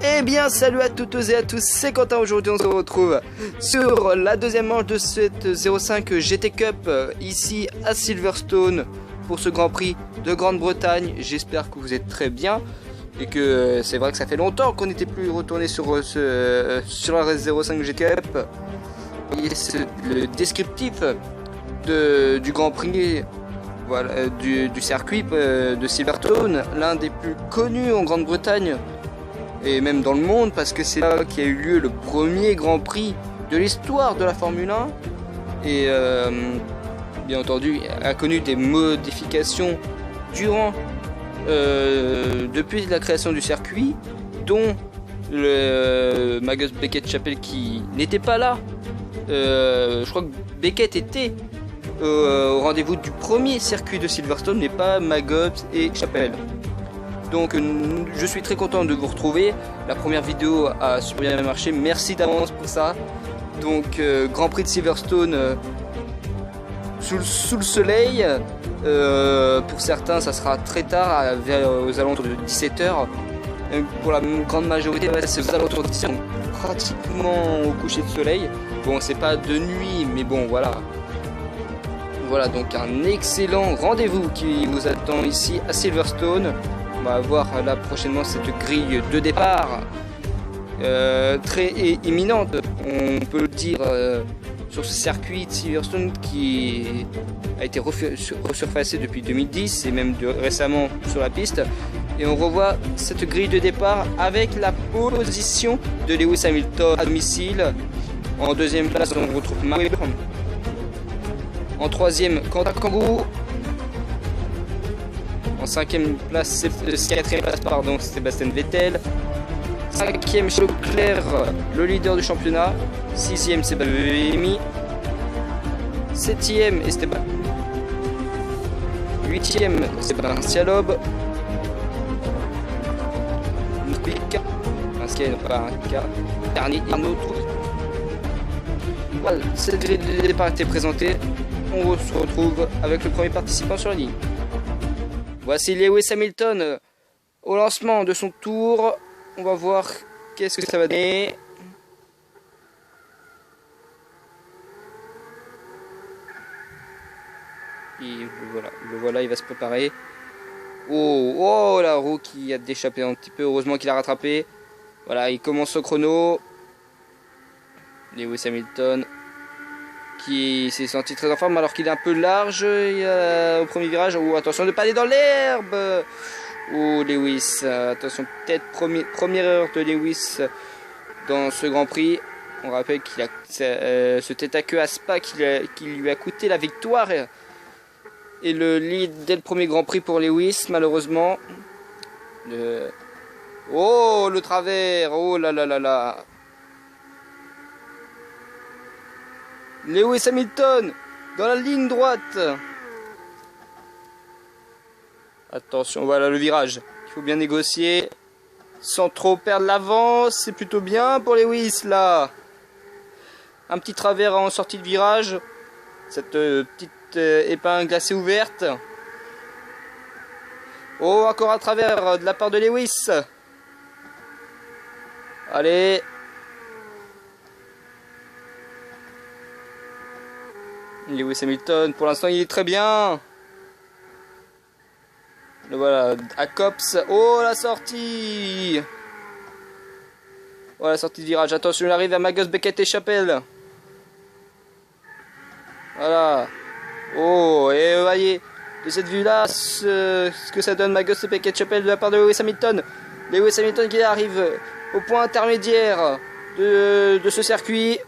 Eh bien salut à toutes et à tous, c'est Quentin. Aujourd'hui on se retrouve sur la deuxième manche de cette 05 GT Cup ici à Silverstone pour ce Grand Prix de Grande-Bretagne. J'espère que vous êtes très bien et que c'est vrai que ça fait longtemps qu'on n'était plus retourné sur la 05 GT Cup. Et le descriptif du Grand Prix, voilà, du circuit de Silverstone, l'un des plus connus en Grande-Bretagne et même dans le monde, parce que c'est là qu'il y a eu lieu le premier Grand Prix de l'histoire de la Formule 1 et bien entendu a connu des modifications durant depuis la création du circuit, dont le Magus Beckett-Chapel qui n'était pas là. Je crois que Beckett était au rendez-vous du premier circuit de Silverstone, mais pas Maggots et Chapel. Donc je suis très content de vous retrouver. La première vidéo a super bien marché, merci d'avance pour ça. Donc Grand Prix de Silverstone sous le soleil. Pour certains ça sera très tard, aux alentours de 17h. Pour la grande majorité, c'est aux alentours de 17h, pratiquement au coucher de soleil. Bon, c'est pas de nuit, mais bon, voilà. Voilà, donc un excellent rendez-vous qui vous attend ici à Silverstone. On va voir là prochainement cette grille de départ très imminente, on peut le dire, sur ce circuit de Silverstone qui a été resurfacé depuis 2010 et même récemment sur la piste. Et on revoit cette grille de départ avec la position de Lewis Hamilton à domicile. En deuxième place, on retrouve Mario. En troisième, Quentin Kangoo. En cinquième place, quatrième place, pardon, Sébastien Vettel. Cinquième, Charles Leclerc, le leader du championnat. Sixième, Sébastien Vettel. Septième, Esteban. Huitième, Sébastien Loeb. Dernier, Arnaud. Voilà, cette grille de départ a été présentée. On se retrouve avec le premier participant sur la ligne. Voici Lewis Hamilton au lancement de son tour. On va voir qu'est-ce que ça va donner. Et le voilà, il va se préparer. Oh, la roue qui a déchappé un petit peu. Heureusement qu'il a rattrapé. Voilà, il commence au chrono. Lewis Hamilton qui s'est senti très en forme alors qu'il est un peu large au premier virage. Oh, attention de ne pas aller dans l'herbe. Oh, Lewis, attention, peut-être première erreur de Lewis dans ce Grand Prix. On rappelle qu'il a ce tête à queue à Spa qui lui a coûté la victoire et le lead dès le premier Grand Prix pour Lewis, malheureusement. Oh, le travers, oh là là là là. Lewis Hamilton dans la ligne droite. Attention, voilà le virage. Il faut bien négocier sans trop perdre l'avance. C'est plutôt bien pour Lewis là. Un petit travers en sortie de virage. Cette petite épingle assez ouverte. Oh, encore un travers de la part de Lewis. Allez. Lewis Hamilton, pour l'instant, il est très bien. Le voilà, à Cops. Oh, la sortie. Oh, la sortie de virage. Attention, il arrive à Magus Beckett-Chapel. Voilà. Oh, et voyez, de cette vue-là, ce que ça donne Magus Beckett-Chapel de la part de Lewis Hamilton. Lewis Hamilton qui arrive au point intermédiaire de ce circuit.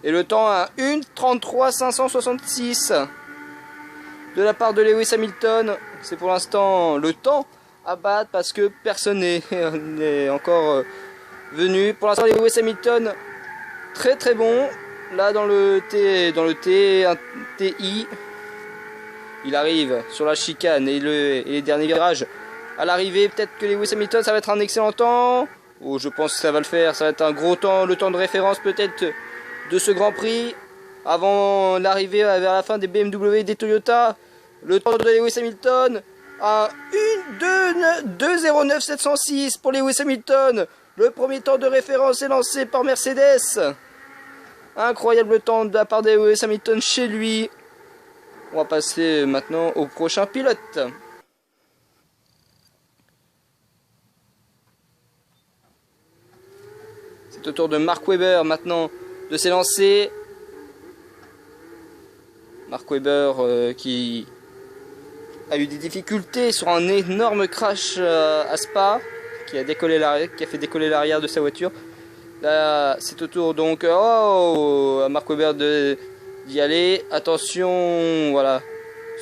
Et le temps à 1:33.566 de la part de Lewis Hamilton. C'est pour l'instant le temps à battre parce que personne n'est encore venu. Pour l'instant, Lewis Hamilton très très bon. Là dans le TI, il arrive sur la chicane et les derniers virages. À l'arrivée, peut-être que Lewis Hamilton, ça va être un excellent temps. Oh, je pense que ça va le faire. Ça va être un gros temps, le temps de référence peut-être de ce Grand Prix avant l'arrivée vers la fin des BMW et des Toyota. Le temps de Lewis Hamilton à 2:09,706 pour Lewis Hamilton. Le premier temps de référence est lancé par Mercedes. Incroyable temps de la part de Lewis Hamilton chez lui. On va passer maintenant au prochain pilote. C'est au tour de Mark Webber maintenant de s'élancer. Mark Webber qui a eu des difficultés sur un énorme crash à Spa, qui a fait décoller l'arrière de sa voiture. Là, c'est au tour donc à Mark Webber d'y aller. Attention, voilà,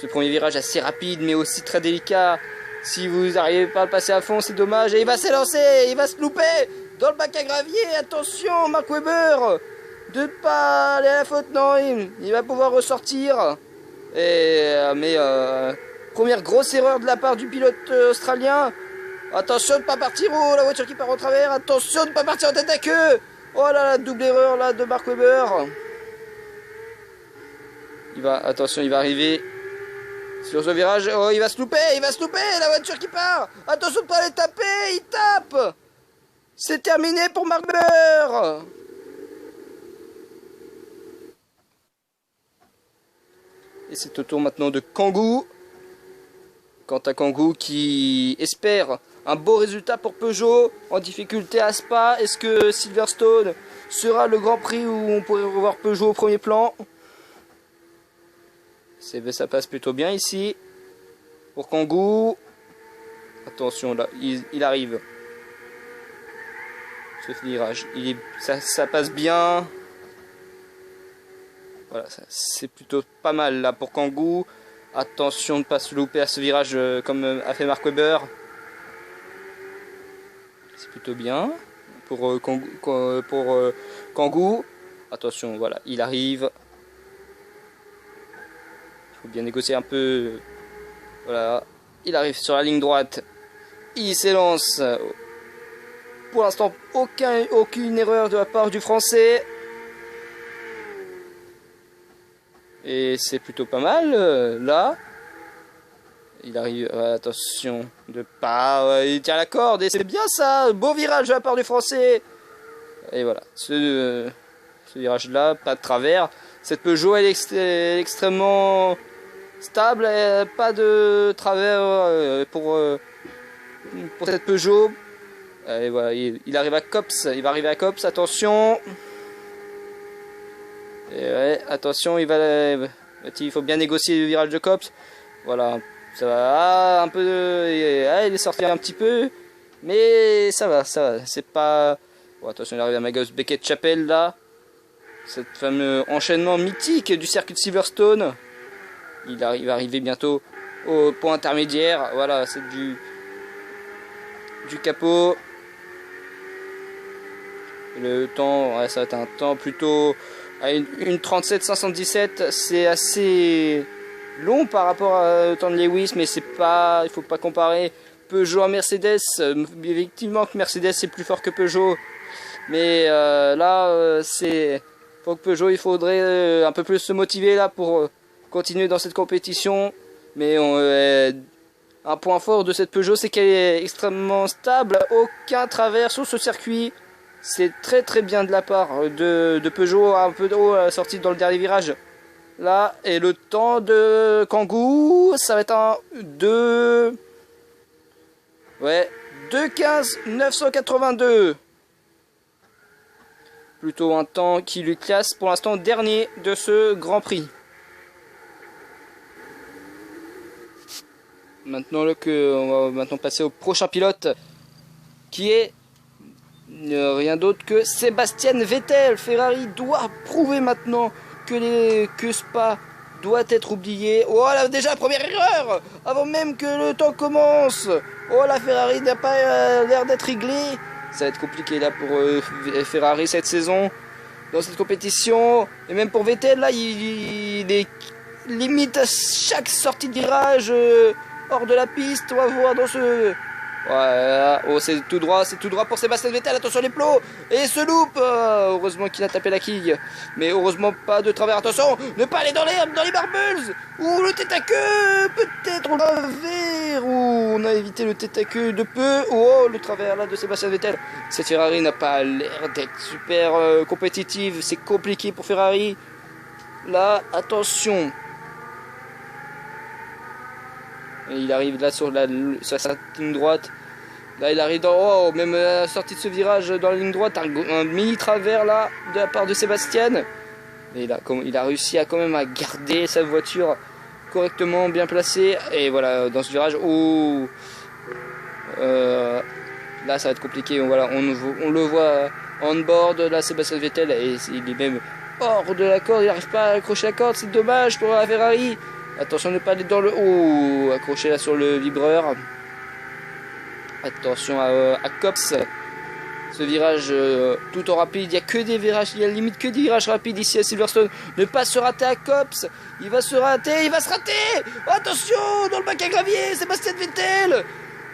ce premier virage assez rapide mais aussi très délicat. Si vous n'arrivez pas à le passer à fond, c'est dommage. Et il va s'élancer, il va se louper dans le bac à gravier. Attention, Mark Webber, de ne pas aller à la faute. Non, il va pouvoir ressortir. Mais première grosse erreur de la part du pilote australien. Attention de ne pas partir. Oh, la voiture qui part au travers. Attention de ne pas partir en tête à queue. Oh là là, double erreur là de Mark Webber. Attention, il va arriver sur ce virage. Oh, il va se louper, la voiture qui part. Attention de ne pas aller taper, il tape. C'est terminé pour Mark Webber. Et c'est au tour maintenant de Kangoo. Quant à Kangoo qui espère un beau résultat pour Peugeot en difficulté à Spa. Est-ce que Silverstone sera le Grand Prix où on pourrait revoir Peugeot au premier plan? Ça passe plutôt bien ici pour Kangoo. Attention là, il arrive. Ce virage, ça passe bien. Voilà, c'est plutôt pas mal là pour Kangoo. Attention de ne pas se louper à ce virage comme a fait Mark Webber. C'est plutôt bien pour Kangoo. Attention, voilà, il arrive. Il faut bien négocier un peu. Voilà, il arrive sur la ligne droite. Il s'élance. Pour l'instant, aucune erreur de la part du Français. Et c'est plutôt pas mal là. Il arrive, attention de pas, il tient la corde et c'est bien ça. Beau virage de la part du Français. Et voilà, ce virage là, pas de travers. Cette Peugeot elle est extrêmement stable, pas de travers pour cette Peugeot. Et voilà, il arrive à Copse, il va arriver à Copse, attention. Et ouais, attention, il faut bien négocier le virage de Copse. Voilà, ça va un peu. Il est sorti un petit peu, mais ça va. C'est pas. Bon, attention, il arrive à Magus Beckett Chapel là. Cet fameux enchaînement mythique du circuit de Silverstone. Il va arriver bientôt au point intermédiaire. Voilà, c'est du capot. Le temps, ouais, ça va être un temps plutôt. Une 37,517, c'est assez long par rapport au temps de Lewis, mais il faut pas comparer Peugeot à Mercedes. Effectivement que Mercedes est plus fort que Peugeot, mais pour que Peugeot, il faudrait un peu plus se motiver là pour continuer dans cette compétition. Mais un point fort de cette Peugeot, c'est qu'elle est extrêmement stable, aucun travers sur ce circuit. C'est très très bien de la part de Peugeot, un peu de haut à la sortie dans le dernier virage. Là, et le temps de Kangoo, ça va être un 2... Ouais, 2:15,982. Plutôt un temps qui lui classe pour l'instant dernier de ce Grand Prix. Maintenant on va maintenant passer au prochain pilote qui est rien d'autre que Sébastien Vettel. Ferrari doit prouver maintenant que Spa doit être oublié. Oh là, déjà première erreur avant même que le temps commence. Oh, la Ferrari n'a pas l'air d'être réglée. Ça va être compliqué là pour Ferrari cette saison dans cette compétition. Et même pour Vettel là, il est limite à chaque sortie de virage hors de la piste. On va voir dans ce Voilà. Oh, c'est tout droit pour Sébastien Vettel. Attention les plots. Et se loupe. Heureusement qu'il a tapé la quille. Mais heureusement pas de travers. Attention, ne pas aller dans les marbles. Ou le tête à queue. Peut-être on va vers. Ou on a évité le tête à queue de peu. Oh, le travers là de Sébastien Vettel. Cette Ferrari n'a pas l'air d'être super compétitive. C'est compliqué pour Ferrari. Là, attention. Et il arrive là sur sa ligne droite. Là il arrive dans... Oh, même à la sortie de ce virage dans la ligne droite, un mini travers là de la part de Sébastien. Et là, il a réussi à quand même à garder sa voiture correctement bien placée. Et voilà, dans ce virage, oh, là ça va être compliqué. Voilà, on le voit on board là, Sébastien Vettel, et il est même hors de la corde. Il n'arrive pas à accrocher la corde. C'est dommage pour la Ferrari. Attention de ne pas aller dans le... Oh, accroché là sur le vibreur. Attention à Cops. Ce virage tout en rapide. Il n'y a que des virages. Il y a limite que des virages rapides ici à Silverstone. Ne pas se rater à Cops. Il va se rater. Il va se rater. Attention dans le bac à gravier. Sébastien Vettel.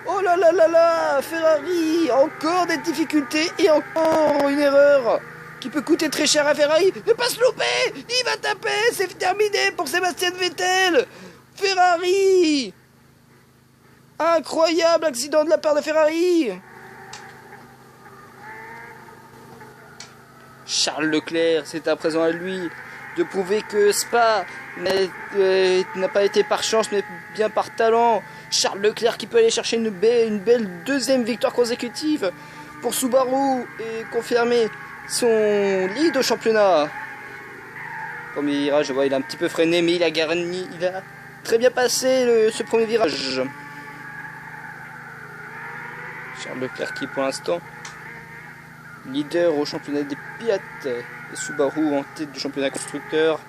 Oh là là là là. Ferrari. Encore des difficultés. Et encore une erreur qui peut coûter très cher à Ferrari. Ne pas se louper. Il va taper. C'est terminé pour Sébastien Vettel. Ferrari. Incroyable accident de la part de Ferrari. Charles Leclerc, c'est à présent à lui de prouver que Spa n'a pas été par chance mais bien par talent. Charles Leclerc qui peut aller chercher une belle deuxième victoire consécutive pour Subaru et confirmer son lead au championnat. Premier virage, je vois, il a un petit peu freiné, mais il a très bien passé ce premier virage. Charles Leclerc qui pour l'instant leader au championnat des pilotes et Subaru en tête du championnat constructeur.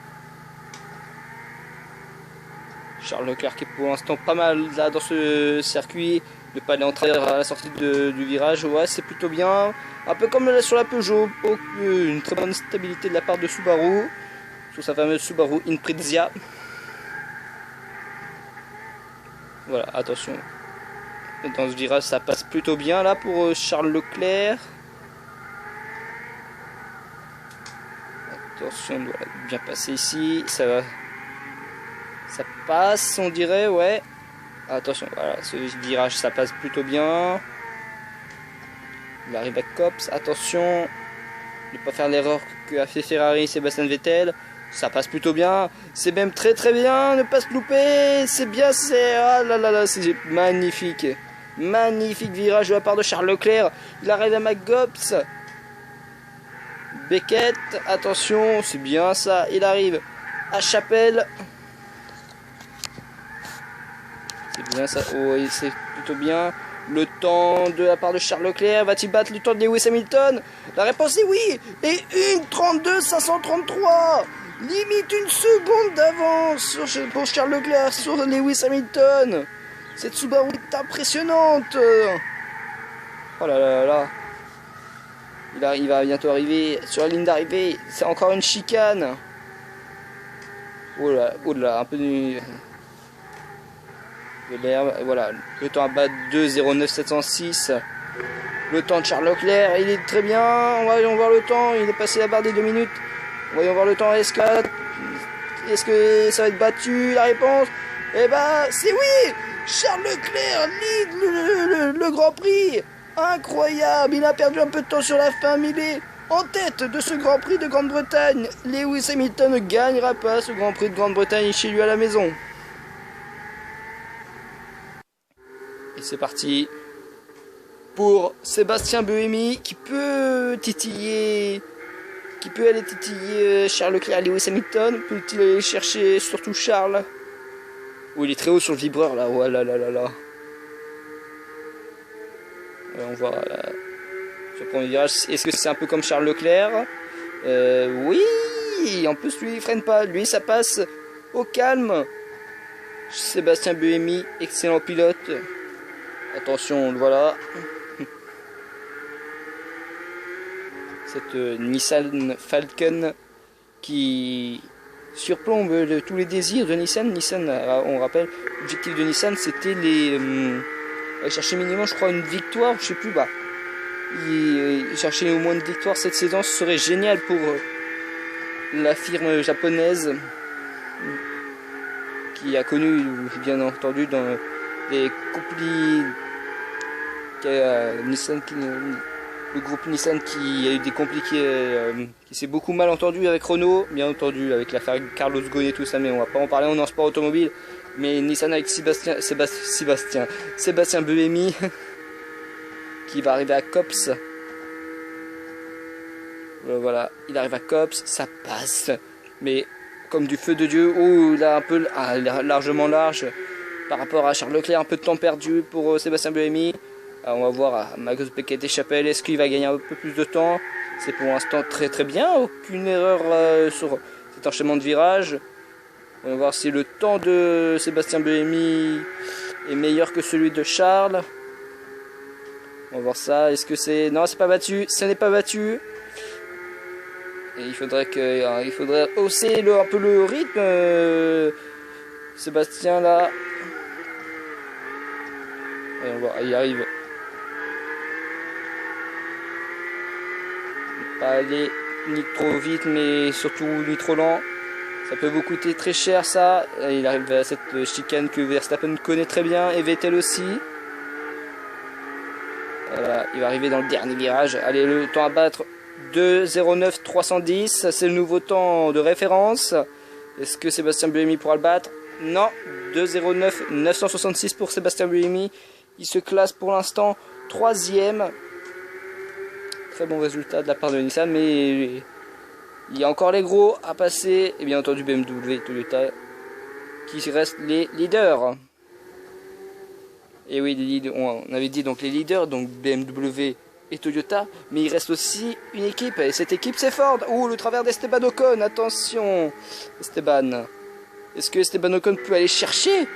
Charles Leclerc qui est pour l'instant pas mal là dans ce circuit, ne pas aller en travers à la sortie du virage, ouais c'est plutôt bien. Un peu comme sur la Peugeot, une très bonne stabilité de la part de Subaru, sur sa fameuse Subaru Impreza. Voilà, attention. Dans ce virage ça passe plutôt bien là pour Charles Leclerc. Attention, on doit bien passer ici, ça passe on dirait, ouais. Attention, voilà, ce virage ça passe plutôt bien. Il arrive à Cops, attention de ne pas faire l'erreur qu'a fait Ferrari Sébastien Vettel. Ça passe plutôt bien, c'est même très très bien, ne pas se louper, c'est bien, ah là là là, c'est magnifique. Magnifique virage de la part de Charles Leclerc. Il arrive à McGops. Beckett, attention, c'est bien ça. Il arrive à Chapelle. C'est bien ça. Oh, c'est plutôt bien. Le temps de la part de Charles Leclerc. Va-t-il battre le temps de Lewis Hamilton? La réponse est oui. Et 1:32.533. Limite une seconde d'avance pour Charles Leclerc sur Lewis Hamilton. Cette Subaru est impressionnante. Oh là là là. Il va bientôt arriver sur la ligne d'arrivée. C'est encore une chicane. Oh là, un peu de l'herbe. Voilà, le temps à battre 2:09.706. Le temps de Charles Leclerc, il est très bien. Voyons voir le temps. Il est passé la barre des 2 minutes. Voyons voir le temps. Est-ce que ça va être battu? La réponse, eh ben, c'est oui. Charles Leclerc lead le Grand Prix. Incroyable, il a perdu un peu de temps sur la fin, mais il est en tête de ce Grand Prix de Grande-Bretagne. Lewis Hamilton ne gagnera pas ce Grand Prix de Grande-Bretagne chez lui à la maison. Et c'est parti pour Sébastien Buemi qui peut aller titiller Charles Leclerc, Lewis Hamilton. Peut-il aller chercher surtout Charles? Oh, il est très haut sur le vibreur là, oh là là là là. On voit là, sur le premier virage, est-ce que c'est un peu comme Charles Leclerc? Oui, en plus lui il freine pas, lui ça passe au calme. Sébastien Buemi, excellent pilote. Attention, voilà. Cette Nissan Falcon qui surplombe tous les désirs de Nissan. Nissan, on rappelle, l'objectif de Nissan c'était aller chercher minimum, je crois, une victoire, je sais plus, bah. Chercher au moins une victoire cette saison, ce serait génial pour la firme japonaise qui a connu, bien entendu, dans les conflits, Nissan, le groupe Nissan qui a eu des compliqués, qui s'est beaucoup mal entendu avec Renault, bien entendu, avec l'affaire Carlos Ghosn et tout ça, mais on va pas en parler, on est en sport automobile. Mais Nissan avec Sébastien Buemi qui va arriver à Copse. Voilà, il arrive à Copse, ça passe, mais comme du feu de Dieu. Oh, là un peu largement large par rapport à Charles Leclerc, un peu de temps perdu pour Sébastien Buemi. Alors on va voir Magnus Beckett et Chapelle, est-ce qu'il va gagner un peu plus de temps? C'est pour l'instant très très bien, aucune erreur sur cet enchaînement de virages. On va voir si le temps de Sébastien Buemi est meilleur que celui de Charles. On va voir ça, est-ce que c'est... Non, c'est pas battu, ce n'est pas battu. Et il faudrait hausser un peu le rythme. Sébastien là. Et on va, il arrive. Pas aller ni trop vite, mais surtout ni trop lent. Ça peut vous coûter très cher ça. Et il arrive à cette chicane que Verstappen connaît très bien et Vettel aussi. Voilà, il va arriver dans le dernier virage. Allez, le temps à battre 2:09 310. C'est le nouveau temps de référence. Est-ce que Sébastien Buemi pourra le battre? Non, 2:09 966 pour Sébastien Buemi. Il se classe pour l'instant 3e. Très bon résultat de la part de Nissan, mais il y a encore les gros à passer. Et bien entendu BMW et Toyota qui restent les leaders. Et oui, on avait dit donc les leaders, donc BMW et Toyota, mais il reste aussi une équipe, et cette équipe c'est Ford. Ouh, le travers d'Esteban Ocon, attention Esteban. Est-ce que Esteban Ocon peut aller chercher?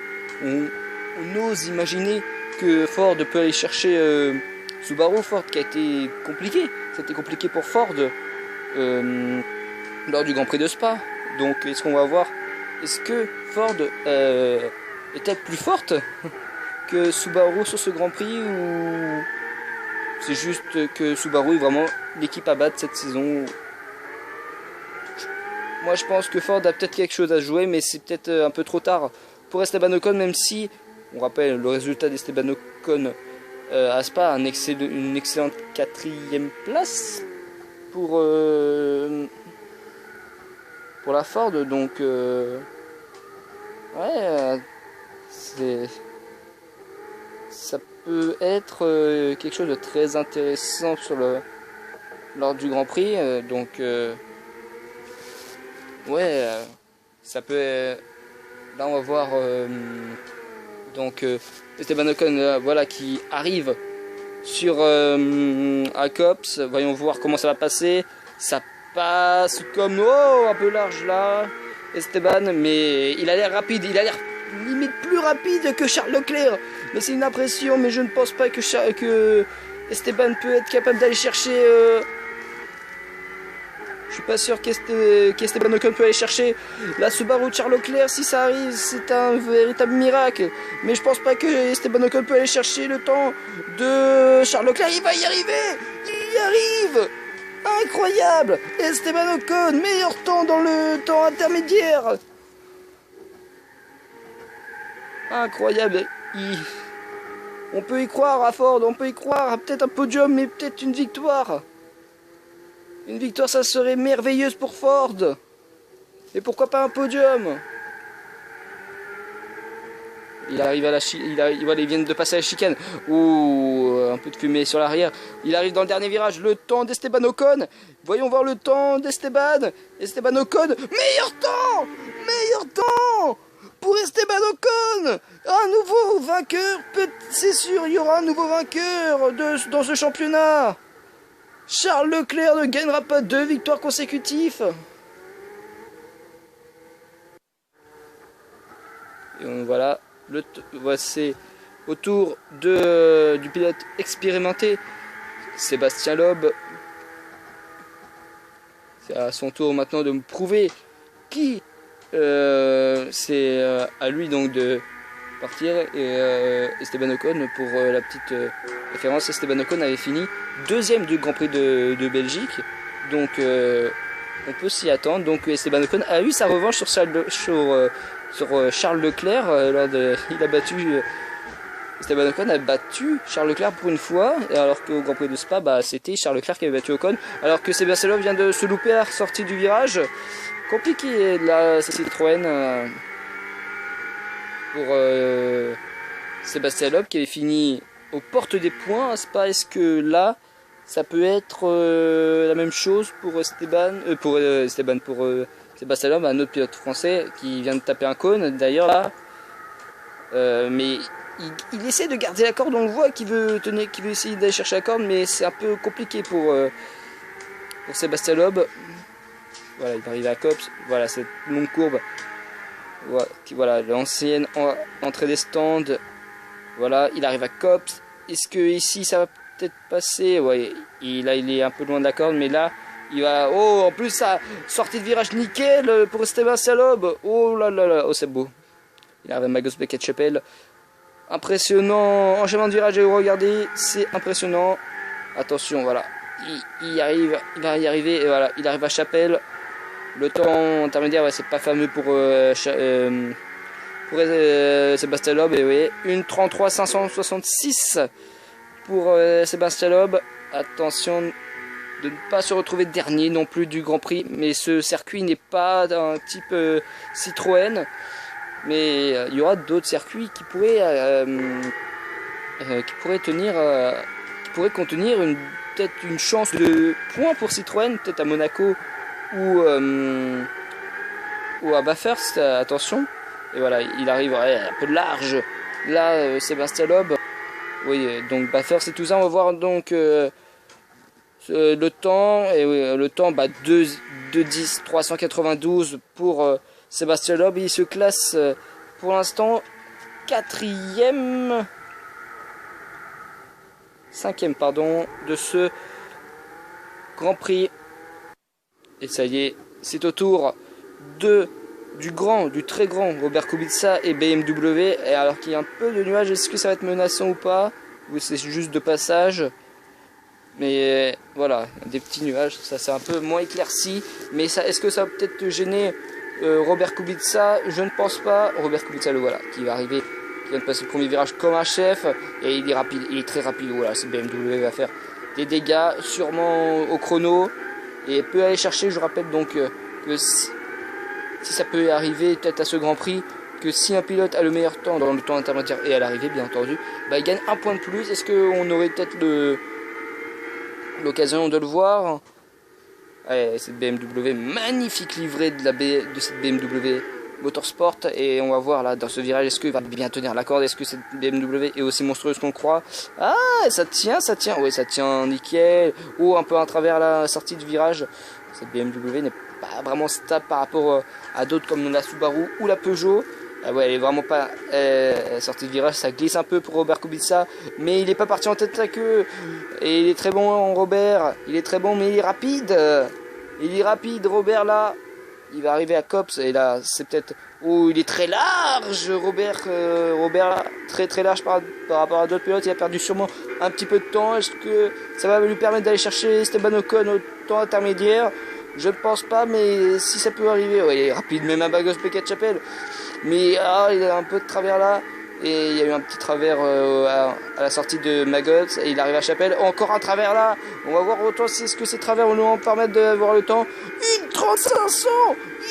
On ose imaginer que Ford peut aller chercher Subaru. Ford qui a été compliqué, c'était compliqué pour Ford lors du Grand Prix de Spa. Donc est-ce qu'on va voir, est-ce que Ford est-elle plus forte que Subaru sur ce Grand Prix, ou c'est juste que Subaru est vraiment l'équipe à battre cette saison? Moi je pense que Ford a peut-être quelque chose à jouer, mais c'est peut-être un peu trop tard pour Esteban Ocon, même si on rappelle le résultat d'Esteban Ocon à Spa, une excellente 4e place pour la Ford. Donc ouais, ça peut être quelque chose de très intéressant lors du Grand Prix. Donc ouais, ça peut... Là on va voir donc Esteban Ocon voilà, qui arrive sur à Copse. Voyons voir comment ça va passer. Ça passe comme un peu large là, Esteban, mais il a l'air rapide, il a l'air limite plus rapide que Charles Leclerc. Mais c'est une impression, mais je ne pense pas que Esteban peut être capable d'aller chercher... Je suis pas sûr qu'Esteban Ocon peut aller chercher la Subaru de Charles Leclerc. Si ça arrive, c'est un véritable miracle. Mais je pense pas que Esteban Ocon peut aller chercher le temps de Charles Leclerc. Il va y arriver! Il y arrive! Incroyable! Esteban Ocon, meilleur temps dans le temps intermédiaire. Incroyable. On peut y croire à Ford, on peut y croire. Peut-être un podium, mais peut-être une victoire. Une victoire, ça serait merveilleuse pour Ford. Et pourquoi pas un podium? Il arrive à la voilà, ils viennent de passer à la chicane. Ouh, un peu de fumée sur l'arrière. Il arrive dans le dernier virage. Le temps d'Esteban Ocon. Voyons voir le temps d'Esteban. Esteban Ocon. Meilleur temps! Meilleur temps pour Esteban Ocon. Un nouveau vainqueur. C'est sûr, il y aura un nouveau vainqueur dans ce championnat. Charles Leclerc ne gagnera pas 2 victoires consécutives. Et voilà, c'est au tour du pilote expérimenté, Sébastien Loeb. C'est à son tour maintenant de me prouver qui c'est à lui donc de partir. Et Esteban Ocon, pour la petite référence, Esteban Ocon avait fini deuxième du Grand Prix de Belgique. Donc on peut s'y attendre. Donc Esteban Ocon a eu sa revanche sur Charles Leclerc. Il a battu... Esteban Ocon a battu Charles Leclerc pour une fois, alors qu'au Grand Prix de Spa, c'était Charles Leclerc qui avait battu Ocon. Alors que Sébastien Loeb vient de se louper à la sortie du virage. Compliqué la Citroën pour Sébastien Loeb qui avait fini aux portes des points à Spa. Est-ce que là, ça peut être la même chose pour Sébastien Loeb, un autre pilote français qui vient de taper un cône d'ailleurs là, mais il essaie de garder la corde, on le voit qu'il veut essayer d'aller chercher la corde, mais c'est un peu compliqué pour Sébastien Loeb. Voilà, il va arriver à Copse, voilà cette longue courbe, voilà l'ancienne entrée des stands, voilà, il arrive à Copse. Est-ce que ici ça va peut-être passer? Ouais, là il est un peu loin de la corde, mais là il va, oh en plus ça, sortie de virage nickel pour Sébastien Loeb, oh là là là, oh c'est beau. Il arrive à Magus Beckett-Chapelle. Impressionnant, enchaînement de virage, regardez, c'est impressionnant. Attention, voilà, il va y arriver, et voilà, il arrive à Chapelle. Le temps intermédiaire, ouais, c'est pas fameux pour Sébastien Loeb, et oui, une 33 566 pour Sébastien Loeb. Attention de ne pas se retrouver dernier non plus du Grand Prix, mais ce circuit n'est pas d'un type Citroën. Mais il y aura d'autres circuits qui pourraient contenir peut-être une chance de points pour Citroën, peut-être à Monaco ou à Bathurst, attention. Et voilà, il arrive un peu large là, Sébastien Loeb. Oui, donc Bathurst et tout ça, on va voir donc le temps. Et oui, le temps, 2:10 392 pour Sébastien Loeb. Il se classe pour l'instant 5e pardon, de ce Grand Prix. Et ça y est, c'est au tour du très grand Robert Kubica et BMW. Et alors qu'il y a un peu de nuages, est-ce que ça va être menaçant ou pas? Ou c'est juste de passage? Mais voilà, des petits nuages, ça c'est un peu moins éclairci. Mais est-ce que ça va peut-être gêner Robert Kubica? Je ne pense pas. Robert Kubica, le voilà, qui va arriver, qui vient de passer le premier virage comme un chef. Et il est rapide, il est très rapide. Voilà, c'est BMW va faire des dégâts, sûrement au chrono. Et peut aller chercher, je rappelle donc que si ça peut arriver peut-être à ce Grand Prix, que si un pilote a le meilleur temps dans le temps intermédiaire et à l'arrivée bien entendu, il gagne un point de plus. Est-ce qu'on aurait peut-être l'occasion de le voir? Ouais, cette BMW, magnifique livrée de cette BMW Motorsport. Et on va voir là dans ce virage, est-ce qu'il va bien tenir la corde? Est-ce que cette BMW est aussi monstrueuse qu'on le croit? Ah, ça tient, oui, ça tient nickel. Oh, un peu à travers la sortie du virage. Cette BMW n'est pas vraiment stable par rapport à d'autres comme la Subaru ou la Peugeot. Ouais, elle est vraiment pas sortie de virage, ça glisse un peu pour Robert Kubica, mais il n'est pas parti en tête de la queue. Et il est très bon, Robert, il est très bon, mais il est rapide. Robert là. Il va arriver à Copse et là c'est peut-être... Oh, il est très large Robert là, très très large par rapport à d'autres pilotes. Il a perdu sûrement un petit peu de temps. Est-ce que ça va lui permettre d'aller chercher Esteban Ocon au temps intermédiaire? Je ne pense pas, mais si ça peut arriver. Ouais, il est rapide, même à Magus Beckett-Chapelle. Mais il a un peu de travers là. Et il y a eu un petit travers à la sortie de Magus. Et il arrive à Chapelle. Encore un travers là. On va voir autant si est-ce que ces travers vont nous permettre de voir le temps. Une 3500.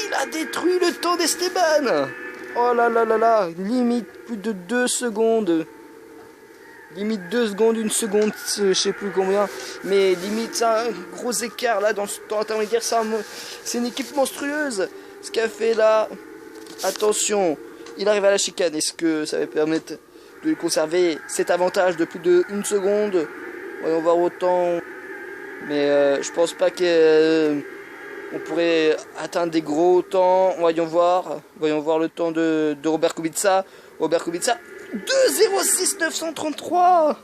Il a détruit le temps d'Esteban. Oh là là là là. Limite plus de 2 secondes. Limite 2 secondes, 1 seconde, je sais plus combien. Mais limite ça, un gros écart là dans ce temps intermédiaire. C'est une équipe monstrueuse. Ce qu'a fait là. Attention. Il arrive à la chicane. Est-ce que ça va permettre de lui conserver cet avantage de plus de 1 seconde? Voyons voir autant. Mais je pense pas qu'on pourrait atteindre des gros temps. Voyons voir le temps de Robert Kubica. Robert Kubica, 2:06 933.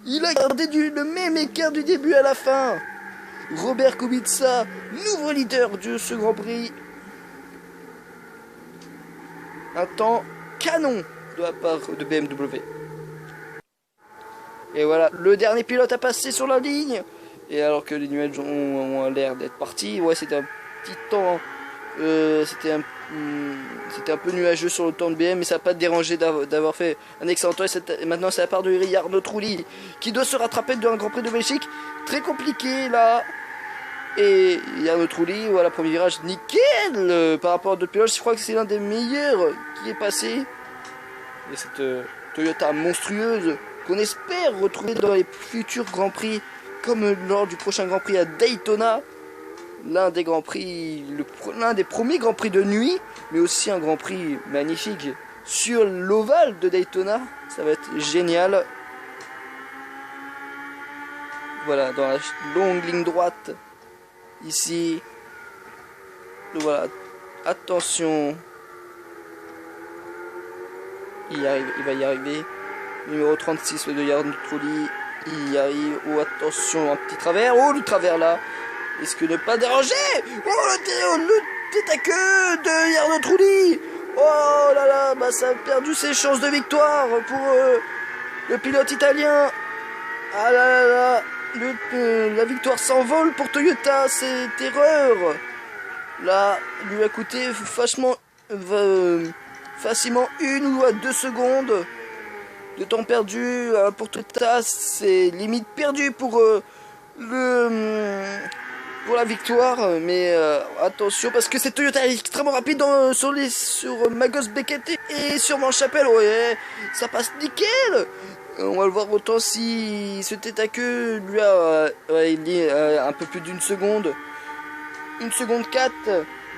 Il a gardé le même écart du début à la fin. Robert Kubica, nouveau leader de ce Grand Prix. Un temps canon. de la part de BMW. Et voilà, le dernier pilote a passé sur la ligne. Et alors que les nuages ont l'air d'être partis, ouais, c'était un petit temps. C'était un peu nuageux sur le temps de BM, mais ça n'a pas dérangé d'avoir fait un excellent temps. Et maintenant, c'est la part de Arnaud Trulli qui doit se rattraper d'un Grand Prix de Belgique. Très compliqué là. Et Arnaud Trulli, voilà, premier virage, nickel par rapport à d'autres pilotes. Je crois que c'est l'un des meilleurs qui est passé. Et cette Toyota monstrueuse qu'on espère retrouver dans les futurs Grands Prix, comme lors du prochain Grand Prix à Daytona. L'un des Grands Prix, l'un des premiers Grands Prix de nuit, mais aussi un Grand Prix magnifique sur l'ovale de Daytona. Ça va être génial. Voilà, dans la longue ligne droite, ici. Voilà, attention. Il va y arriver. Numéro 36 de Arnaud Trulli. Il y arrive. Oh, attention, un petit travers. Oh, le travers là. Est-ce que ne pas déranger? Oh, le tête à queue de Arnaud Trulli. Oh là là, bah ça a perdu ses chances de victoire pour le pilote italien. Ah là là là, la victoire s'envole pour Toyota, cette erreur. Là, lui a coûté facilement 1 ou 2 secondes de temps perdu pour Toyota. C'est limite perdu pour la victoire, mais attention parce que cette Toyota est extrêmement rapide sur Magus Beckett et sur Manchapelle. Ouais, ça passe nickel. On va le voir autant si ce tête à queue lui a un peu plus d'1 seconde. 1 seconde 4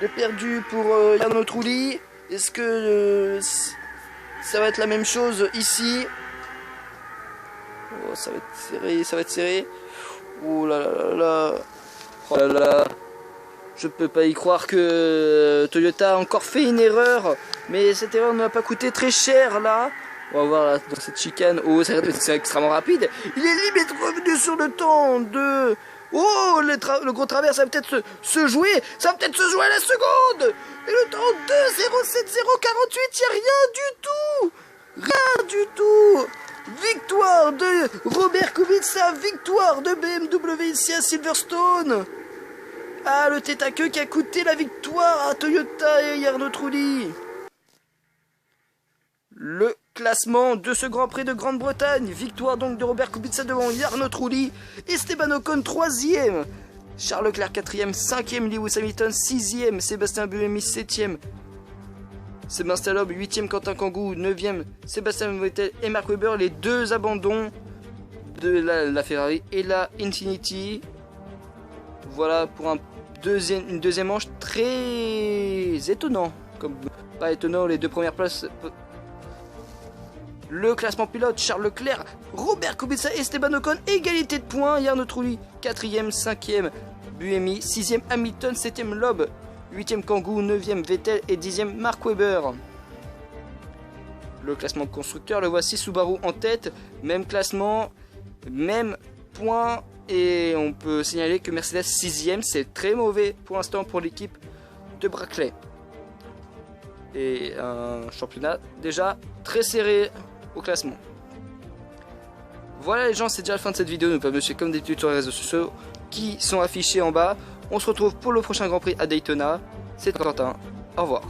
de perdu pour Arnaud Trulli. Est-ce que ça va être la même chose ici? Oh, ça va être serré, ça va être serré. Oh là là là là. Oh là là. Je peux pas y croire que Toyota a encore fait une erreur. Mais cette erreur ne m'a pas coûté très cher là. On va voir là, dans cette chicane. Oh, c'est extrêmement rapide. Il est limite revenu sur le temps de... Oh, le gros travers, ça va peut-être se jouer. Ça va peut-être se jouer à la seconde. Et le temps 2.07.048, il n'y a rien du tout. Rien du tout. Victoire de Robert Kubica. Victoire de BMW ici à Silverstone. Ah, le tête à queue qui a coûté la victoire à Toyota et Arnaud Trulli. Le classement de ce Grand Prix de Grande-Bretagne. Victoire donc de Robert Kubica devant Arnaud Trulli. Esteban Ocon 3e. Charles Leclerc 4e. 5e Lewis Hamilton 6e. Sébastien Buemi 7e. Sébastien Loeb 8e. Quentin Kangou 9e. Sébastien Vettel et Mark Webber. Les deux abandons de la Ferrari et la Infinity. Voilà pour une deuxième manche très étonnant. Comme pas étonnant, les deux premières places. Le classement pilote, Charles Leclerc, Robert Kubica, Esteban Ocon, égalité de points, Arnaud Trulli, 4e, 5e, Buemi, 6e, Hamilton, 7e, Loeb, 8e, Kangou, 9e, Vettel et 10e, Mark Webber. Le classement constructeur, le voici, Subaru en tête, même classement, même point, et on peut signaler que Mercedes 6e, c'est très mauvais pour l'instant pour l'équipe de Brackley. Et un championnat déjà très serré au classement. Voilà les gens, c'est déjà la fin de cette vidéo. Nous pouvons me suivre comme d'habitude sur les réseaux sociaux qui sont affichés en bas. On se retrouve pour le prochain Grand Prix à Daytona. C'est Quentin. Au revoir.